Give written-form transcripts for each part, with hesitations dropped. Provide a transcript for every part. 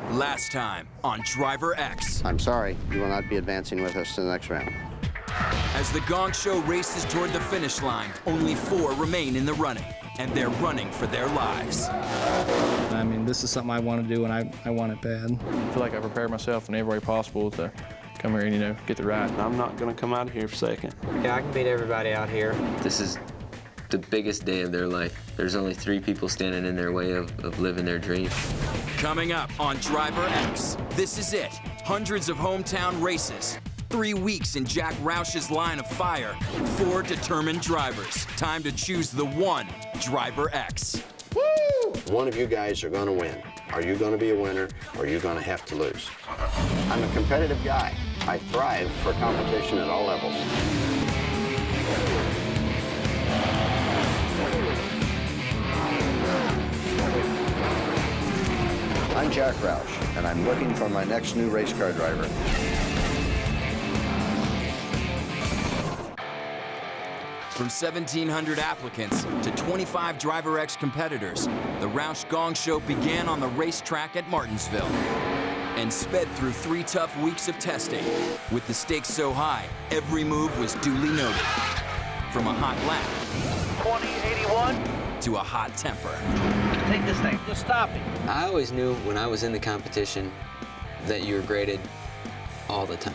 Last time on Driver X. I'm sorry, you will not be advancing with us to the next round. As the Gong Show races toward the finish line, only 4 remain in the running, and they're running for their lives. I mean, this is something I want to do, and I want it bad. I feel like I prepared myself in every way possible to come here and, get the ride. I'm not going to come out of here for second. Yeah, I can beat everybody out here. This is the biggest day of their life. There's only 3 people standing in their way of living their dream. Coming up on Driver X, this is it. Hundreds of hometown races. 3 weeks in Jack Roush's line of fire. 4 determined drivers. Time to choose the one Driver X. Woo! One of you guys are going to win. Are you going to be a winner, or are you going to have to lose? I'm a competitive guy. I thrive for competition at all levels. I'm Jack Roush, and I'm looking for my next new race car driver. From 1,700 applicants to 25 Driver X competitors, the Roush Gong Show began on the racetrack at Martinsville and sped through 3 tough weeks of testing. With the stakes so high, every move was duly noted. From a hot lap 2081 to a hot temper. Take this thing. Just stop it. I always knew when I was in the competition that you were graded all the time.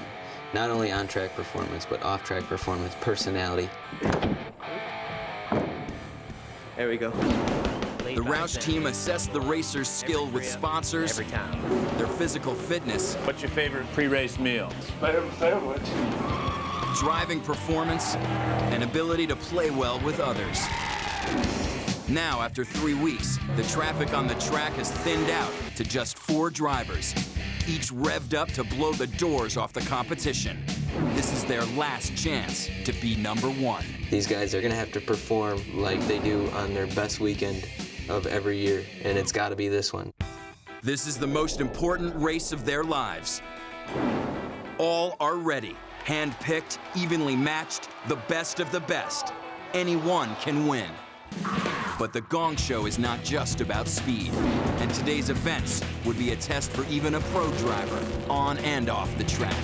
Not only on-track performance, but off-track performance, personality. There we go. The Roush team assessed the racers' skill with sponsors, their physical fitness, What's your favorite pre-race meal? Spam sandwich. driving performance, and ability to play well with others. Now, after 3 weeks, the traffic on the track has thinned out to just 4 drivers, each revved up to blow the doors off the competition. This is their last chance to be number 1. These guys are gonna have to perform like they do on their best weekend of every year, and it's gotta be this one. This is the most important race of their lives. All are ready, hand-picked, evenly matched, the best of the best. Anyone can win. But the Gong Show is not just about speed, and today's events would be a test for even a pro driver, on and off the track.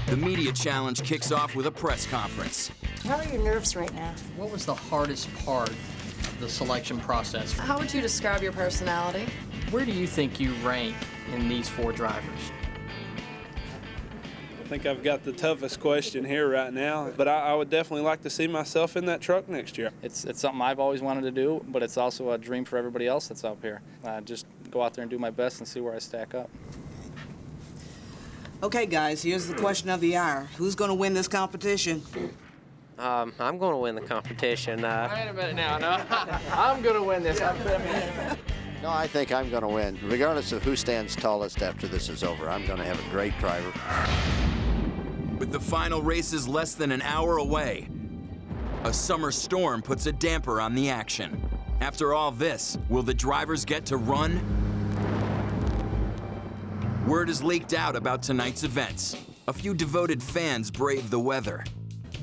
The media challenge kicks off with a press conference. How are your nerves right now? What was the hardest part of the selection process? How would you describe your personality? Where do you think you rank in these 4 drivers? I think I've got the toughest question here right now, but I would definitely like to see myself in that truck next year. It's something I've always wanted to do, but it's also a dream for everybody else that's up here. Just go out there and do my best and see where I stack up. Okay, guys, here's the question of the hour. Who's going to win this competition? I'm going to win the competition. Wait a minute now, no. I'm going to win this. No, I think I'm going to win. Regardless of who stands tallest after this is over, I'm going to have a great driver. With the final races less than an hour away, a summer storm puts a damper on the action. After all this, will the drivers get to run? Word is leaked out about tonight's events. A few devoted fans brave the weather.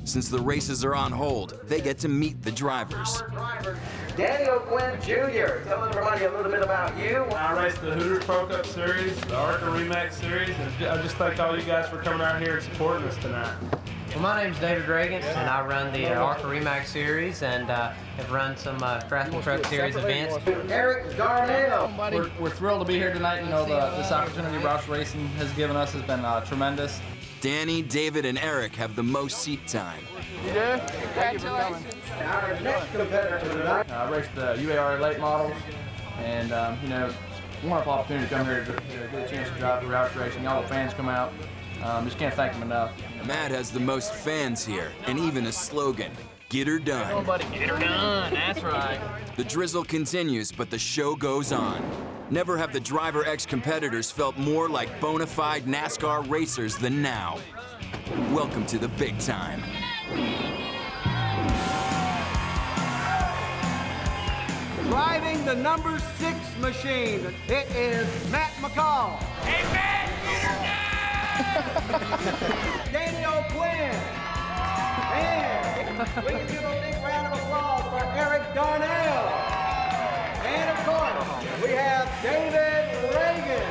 Since the races are on hold, they get to meet the drivers. Daniel Quinn Jr. Tell everybody a little bit about you. I raced the Hooters Pro Cup Series, the ARCA Remax Series, and I just thank all you guys for coming out here and supporting us tonight. Well, my name's David Reagan, and I run the ARCA Remax Series and have run some Craftsman Truck Series events. Eric Darnell. We're thrilled to be here tonight. This opportunity Roush Racing has given us has been tremendous. Danny, David, and Eric have the most seat time. You do? Congratulations. Our next competitor tonight. I raced the UAR late models, and wonderful opportunity to come here to get a chance to drive for Roush Racing. All the fans come out. Just can't thank them enough. Matt has the most fans here, and even a slogan, "Get her done." Nobody get her done. That's right. The drizzle continues, but the show goes on. Never have the Driver X competitors felt more like bona fide NASCAR racers than now. Welcome to the big time. Driving the number 6 machine, it is Matt McCall. Hey, Matt! Daniel Quinn. And we can give a big round of applause for Eric Darnell. And of course, we have David Reagan.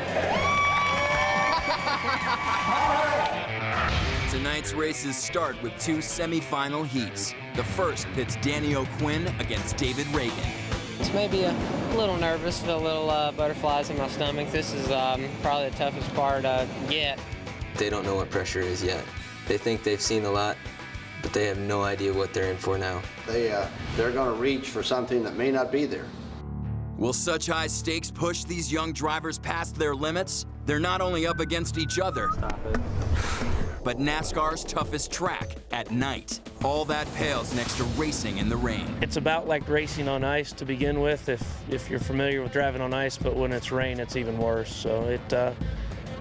Tonight's races start with 2 semi-final heats. The first pits Danny O'Quinn against David Reagan. It's maybe a little nervous, feel a little butterflies in my stomach. This is probably the toughest part yet. They don't know what pressure is yet. They think they've seen a lot, but they have no idea what they're in for now. They're going to reach for something that may not be there. Will such high stakes push these young drivers past their limits? They're not only up against each other, but NASCAR's toughest track at night. All that pales next to racing in the rain. It's about like racing on ice to begin with, if you're familiar with driving on ice, but when it's rain, it's even worse. So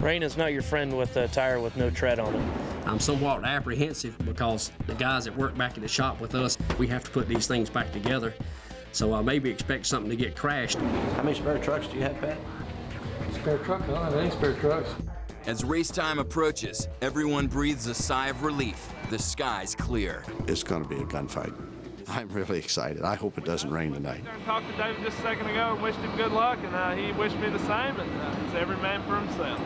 rain is not your friend with a tire with no tread on it. I'm somewhat apprehensive because the guys that work back in the shop with us, we have to put these things back together. So I maybe expect something to get crashed. How many spare trucks do you have, Pat? Spare truck? I don't have any spare trucks. As race time approaches, everyone breathes a sigh of relief. The sky's clear. It's going to be a gunfight. I'm really excited. I hope it doesn't rain tonight. I talked to David just a second ago and wished him good luck, and he wished me the same, and it's every man for himself.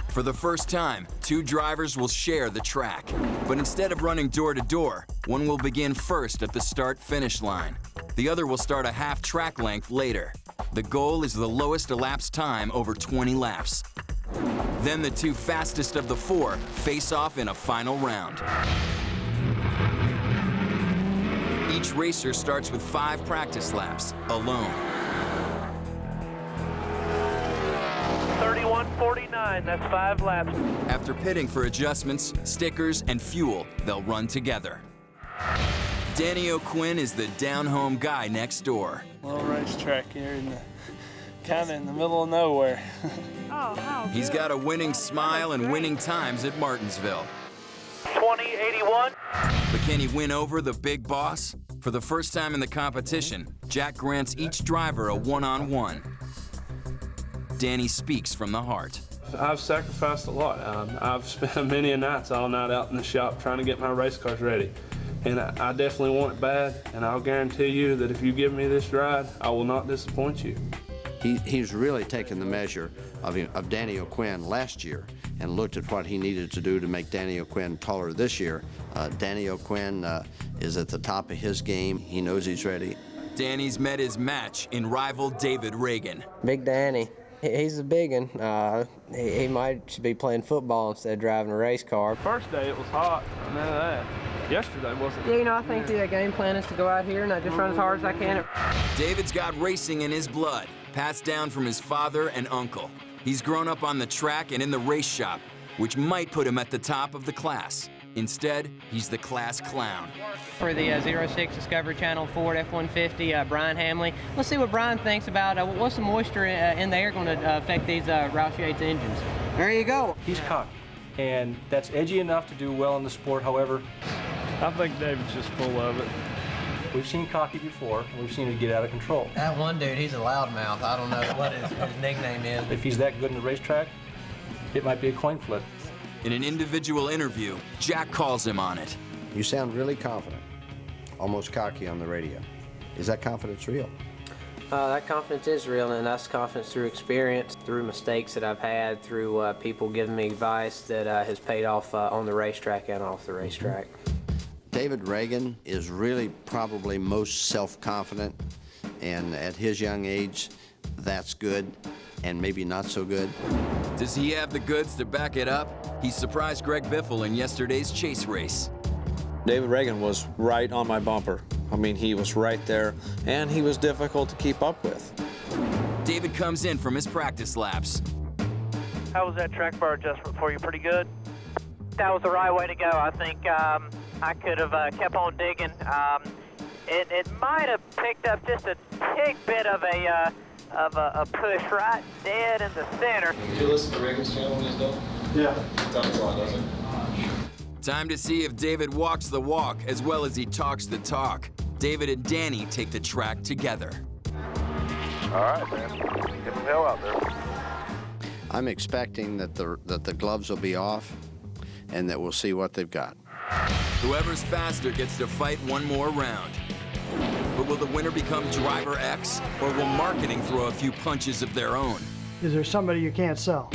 For the first time, 2 drivers will share the track. But instead of running door to door, one will begin first at the start-finish line. The other will start a half track length later. The goal is the lowest elapsed time over 20 laps. Then the 2 fastest of the 4 face off in a final round. Each racer starts with 5 practice laps, alone. 31:49, that's 5 laps. After pitting for adjustments, stickers, and fuel, they'll run together. Danny O'Quinn is the down-home guy next door. Little racetrack here kind of in the middle of nowhere. He's got a winning smile and winning times at Martinsville. 20:81. But can he win over the big boss? For the first time in the competition, Jack grants each driver a one-on-one. Danny speaks from the heart. I've sacrificed a lot. I've spent many nights all night out in the shop trying to get my race cars ready. And I definitely want it bad, and I'll guarantee you that if you give me this ride, I will not disappoint you. He's really taken the measure of Danny O'Quinn last year and looked at what he needed to do to make Danny O'Quinn taller this year. Danny O'Quinn is at the top of his game. He knows he's ready. Danny's met his match in rival David Reagan. Big Danny. He's a big one. He might be playing football instead of driving a race car. First day it was hot, none of that. Yesterday wasn't. Yeah, I think the game plan is to go out here and I just run as hard as I can. David's got racing in his blood, passed down from his father and uncle. He's grown up on the track and in the race shop, which might put him at the top of the class. Instead, he's the class clown. For the 06 Discovery Channel Ford F-150, Brian Hamley. Let's see what Brian thinks about what's the moisture in the air going to affect these Roush Yates engines. There you go. He's cocky, and that's edgy enough to do well in the sport. However, I think David's just full of it. We've seen cocky before, and we've seen it get out of control. That one dude, he's a loudmouth. I don't know what his nickname is. If he's that good in the racetrack, it might be a coin flip. In an individual interview, Jack calls him on it. You sound really confident, almost cocky on the radio. Is that confidence real? That confidence is real, and that's confidence through experience, through mistakes that I've had, through people giving me advice that has paid off on the racetrack and off the racetrack. David Reagan is really probably most self-confident, and at his young age, that's good and maybe not so good. Does he have the goods to back it up? He surprised Greg Biffle in yesterday's chase race. David Reagan was right on my bumper. I mean, he was right there, and he was difficult to keep up with. David comes in from his practice laps. How was that track bar adjustment for you? Pretty good? That was the right way to go. I think I could have kept on digging. It might have picked up just a tick bit of a push right dead in the center. Did you listen to Reagan's channel when he's done? Yeah. He talks a lot, doesn't he? Time to see if David walks the walk as well as he talks the talk. David and Danny take the track together. All right, man. Get some hell out there. I'm expecting that the gloves will be off and that we'll see what they've got. Whoever's faster gets to fight one more round. But will the winner become Driver X, or will marketing throw a few punches of their own? Is there somebody you can't sell?